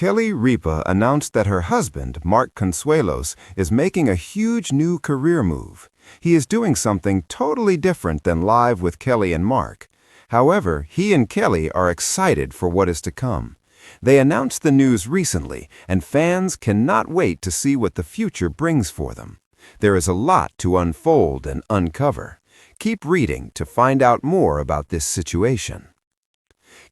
Kelly Ripa announced that her husband, Mark Consuelos, is making a huge new career move. He is doing something totally different than Live with Kelly and Mark. However, he and Kelly are excited for what is to come. They announced the news recently, and fans cannot wait to see what the future brings for them. There is a lot to unfold and uncover. Keep reading to find out more about this situation.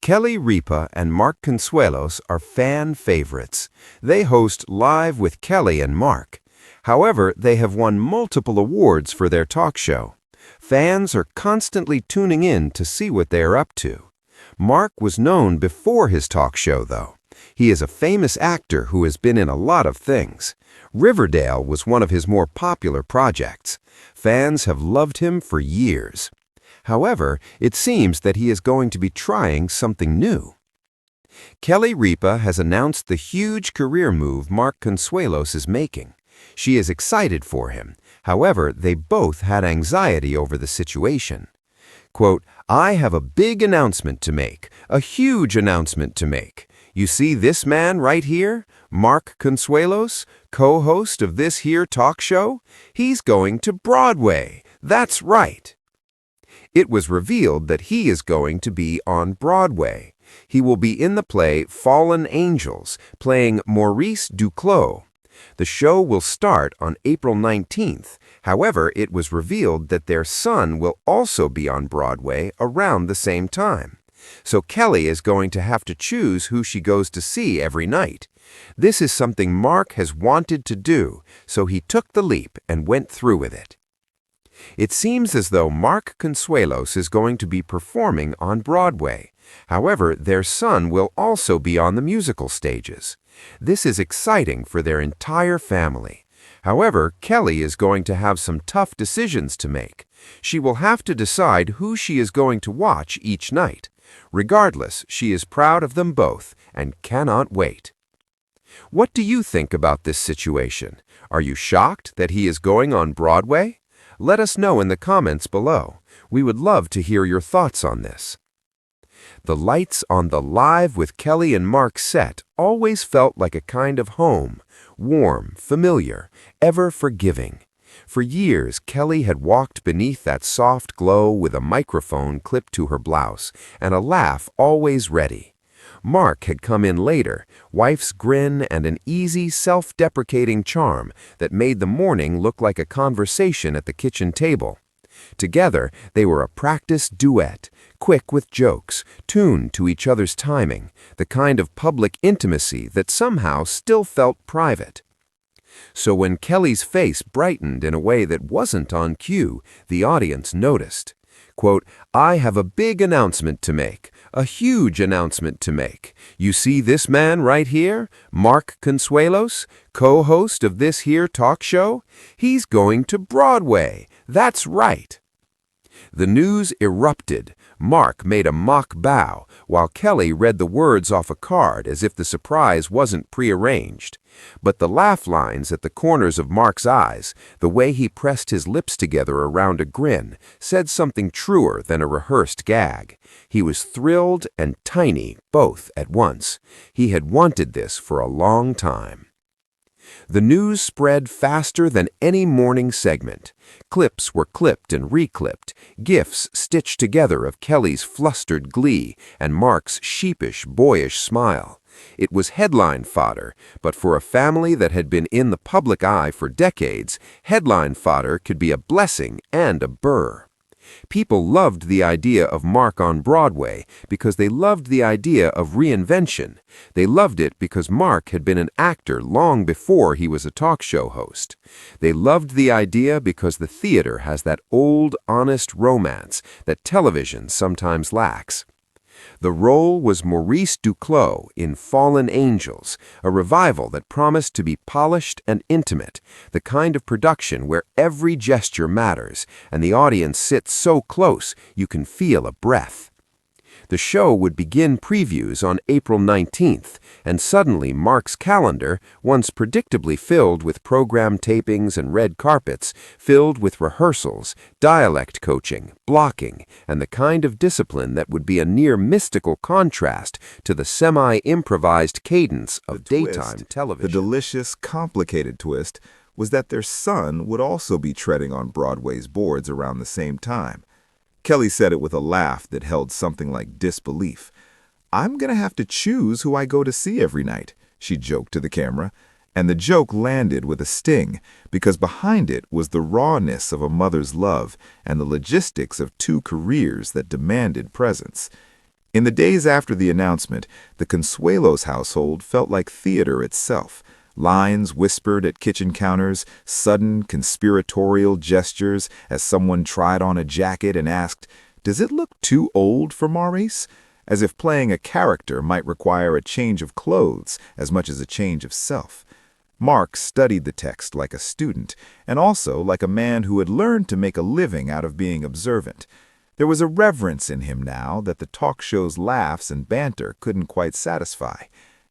Kelly Ripa and Mark Consuelos are fan favorites. They host Live with Kelly and Mark. However, they have won multiple awards for their talk show. Fans are constantly tuning in to see what they are up to. Mark was known before his talk show, though. He is a famous actor who has been in a lot of things. Riverdale was one of his more popular projects. Fans have loved him for years. However, it seems that he is going to be trying something new. Kelly Ripa has announced the huge career move Mark Consuelos is making. She is excited for him. However, they both had anxiety over the situation. Quote, "I have a big announcement to make, a huge announcement to make. You see this man right here, Mark Consuelos, co-host of this here talk show? He's going to Broadway. That's right." It was revealed that he is going to be on Broadway. He will be in the play Fallen Angels, playing Maurice Duclos. The show will start on April 19th. However, it was revealed that their son will also be on Broadway around the same time. So Kelly is going to have to choose who she goes to see every night. This is something Mark has wanted to do, so he took the leap and went through with it. It seems as though Mark Consuelos is going to be performing on Broadway. However, their son will also be on the musical stages. This is exciting for their entire family. However, Kelly is going to have some tough decisions to make. She will have to decide who she is going to watch each night. Regardless, she is proud of them both and cannot wait. What do you think about this situation? Are you shocked that he is going on Broadway? Let us know in the comments below. We would love to hear your thoughts on this. The lights on the Live with Kelly and Mark set always felt like a kind of home, warm, familiar, ever forgiving. For years, Kelly had walked beneath that soft glow with a microphone clipped to her blouse and a laugh always ready. Mark had come in later, wife's grin and an easy, self-deprecating charm that made the morning look like a conversation at the kitchen table. Together, they were a practiced duet, quick with jokes, tuned to each other's timing, the kind of public intimacy that somehow still felt private. So when Kelly's face brightened in a way that wasn't on cue, the audience noticed. Quote, "I have a big announcement to make, a huge announcement to make. You see this man right here, Mark Consuelos, co-host of this here talk show? He's going to Broadway. That's right." The news erupted. Mark made a mock bow, while Kelly read the words off a card as if the surprise wasn't prearranged. But the laugh lines at the corners of Mark's eyes, the way he pressed his lips together around a grin, said something truer than a rehearsed gag. He was thrilled and tiny both at once. He had wanted this for a long time. The news spread faster than any morning segment. Clips were clipped and reclipped, gifs stitched together of Kelly's flustered glee and Mark's sheepish, boyish smile. It was headline fodder, but for a family that had been in the public eye for decades, headline fodder could be a blessing and a burr. People loved the idea of Mark on Broadway because they loved the idea of reinvention. They loved it because Mark had been an actor long before he was a talk show host. They loved the idea because the theater has that old, honest romance that television sometimes lacks. The role was Maurice Duclos in Fallen Angels, a revival that promised to be polished and intimate, the kind of production where every gesture matters and the audience sits so close you can feel a breath. The show would begin previews on April 19th, and suddenly Mark's calendar, once predictably filled with program tapings and red carpets, filled with rehearsals, dialect coaching, blocking, and the kind of discipline that would be a near mystical contrast to the semi-improvised cadence of daytime television. The delicious, complicated twist was that their son would also be treading on Broadway's boards around the same time. Kelly said it with a laugh that held something like disbelief. "I'm gonna have to choose who I go to see every night," she joked to the camera. And the joke landed with a sting, because behind it was the rawness of a mother's love and the logistics of two careers that demanded presence. In the days after the announcement, the Consuelos household felt like theater itself. Lines whispered at kitchen counters, sudden conspiratorial gestures as someone tried on a jacket and asked, "Does it look too old for Maurice?" As if playing a character might require a change of clothes as much as a change of self. Mark studied the text like a student, and also like a man who had learned to make a living out of being observant. There was a reverence in him now that the talk show's laughs and banter couldn't quite satisfy.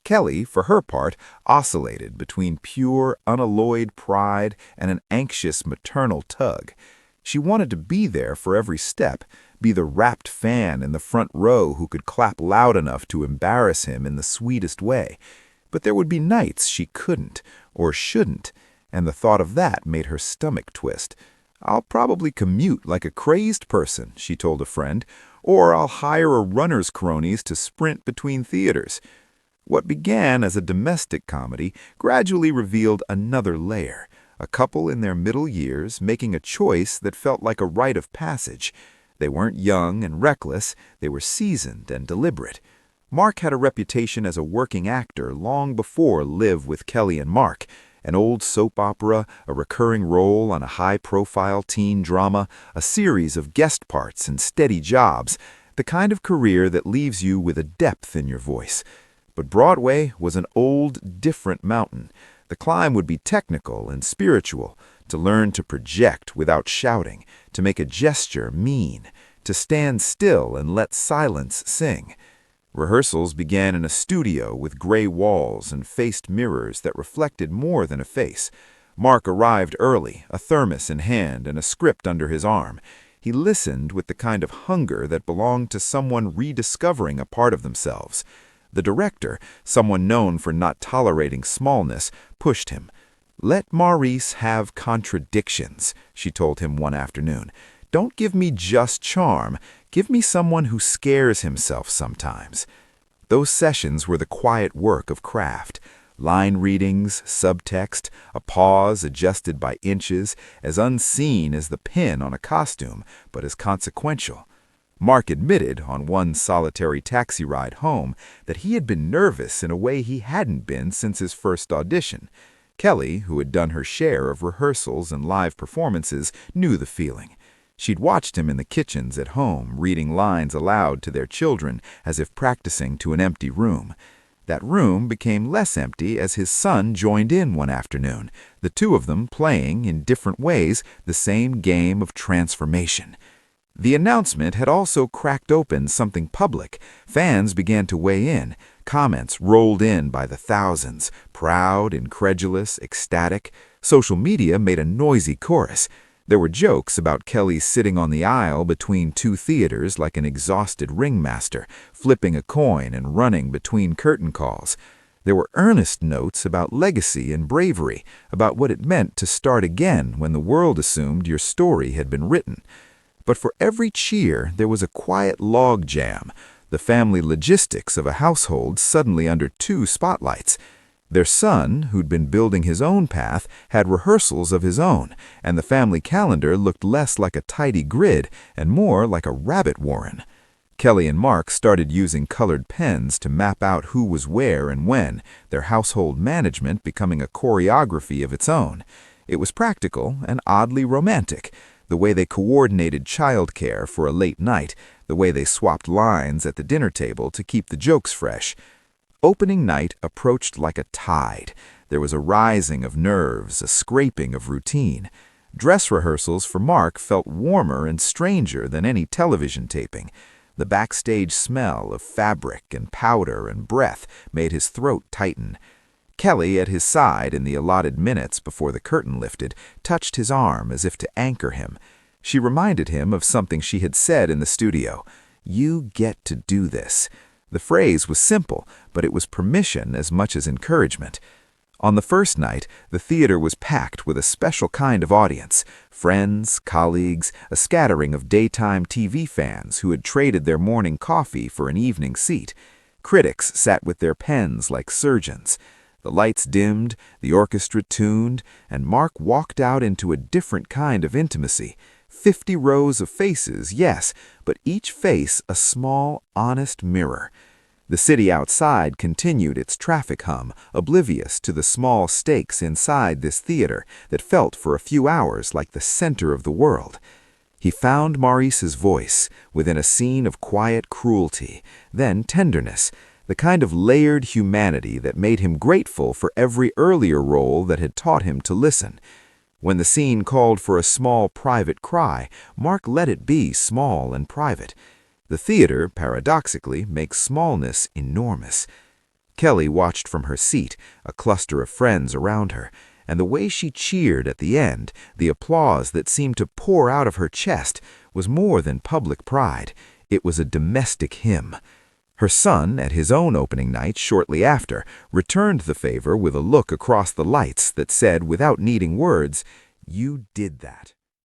Kelly, for her part, oscillated between pure, unalloyed pride and an anxious maternal tug. She wanted to be there for every step, be the rapt fan in the front row who could clap loud enough to embarrass him in the sweetest way. But there would be nights she couldn't, or shouldn't, and the thought of that made her stomach twist. "I'll probably commute like a crazed person," she told a friend, "or I'll hire a runner's cronies to sprint between theaters." What began as a domestic comedy gradually revealed another layer, a couple in their middle years making a choice that felt like a rite of passage. They weren't young and reckless, they were seasoned and deliberate. Mark had a reputation as a working actor long before Live with Kelly and Mark, an old soap opera, a recurring role on a high-profile teen drama, a series of guest parts and steady jobs, the kind of career that leaves you with a depth in your voice. But Broadway was an old, different mountain. The climb would be technical and spiritual, to learn to project without shouting, to make a gesture mean, to stand still and let silence sing. Rehearsals began in a studio with gray walls and faced mirrors that reflected more than a face. Mark arrived early, a thermos in hand and a script under his arm. He listened with the kind of hunger that belonged to someone rediscovering a part of themselves. The director, someone known for not tolerating smallness, pushed him. "Let Maurice have contradictions," she told him one afternoon. "Don't give me just charm. Give me someone who scares himself sometimes." Those sessions were the quiet work of craft. Line readings, subtext, a pause adjusted by inches, as unseen as the pin on a costume, but as consequential. Mark admitted on one solitary taxi ride home that he had been nervous in a way he hadn't been since his first audition. Kelly, who had done her share of rehearsals and live performances, knew the feeling. She'd watched him in the kitchens at home, reading lines aloud to their children as if practicing to an empty room. That room became less empty as his son joined in one afternoon, the two of them playing, in different ways, the same game of transformation. The announcement had also cracked open something public. Fans began to weigh in. Comments rolled in by the thousands, proud, incredulous, ecstatic. Social media made a noisy chorus. There were jokes about Kelly sitting on the aisle between two theaters like an exhausted ringmaster, flipping a coin and running between curtain calls. There were earnest notes about legacy and bravery, about what it meant to start again when the world assumed your story had been written. But for every cheer, there was a quiet log jam, the family logistics of a household suddenly under two spotlights. Their son, who'd been building his own path, had rehearsals of his own, and the family calendar looked less like a tidy grid and more like a rabbit warren. Kelly and Mark started using colored pens to map out who was where and when, their household management becoming a choreography of its own. It was practical and oddly romantic, the way they coordinated childcare for a late night, the way they swapped lines at the dinner table to keep the jokes fresh. Opening night approached like a tide. There was a rising of nerves, a scraping of routine. Dress rehearsals for Mark felt warmer and stranger than any television taping. The backstage smell of fabric and powder and breath made his throat tighten. Kelly, at his side in the allotted minutes before the curtain lifted, touched his arm as if to anchor him. She reminded him of something she had said in the studio. "You get to do this." The phrase was simple, but it was permission as much as encouragement. On the first night, the theater was packed with a special kind of audience: friends, colleagues, a scattering of daytime TV fans who had traded their morning coffee for an evening seat. Critics sat with their pens like surgeons. The lights dimmed, the orchestra tuned, and Mark walked out into a different kind of intimacy. 50 rows of faces, yes, but each face a small, honest mirror. The city outside continued its traffic hum, oblivious to the small stakes inside this theater that felt for a few hours like the center of the world. He found Maurice's voice within a scene of quiet cruelty, then tenderness, the kind of layered humanity that made him grateful for every earlier role that had taught him to listen. When the scene called for a small private cry, Mark let it be small and private. The theater, paradoxically, makes smallness enormous. Kelly watched from her seat, a cluster of friends around her, and the way she cheered at the end, the applause that seemed to pour out of her chest, was more than public pride. It was a domestic hymn. Her son, at his own opening night shortly after, returned the favor with a look across the lights that said, without needing words, "You did that."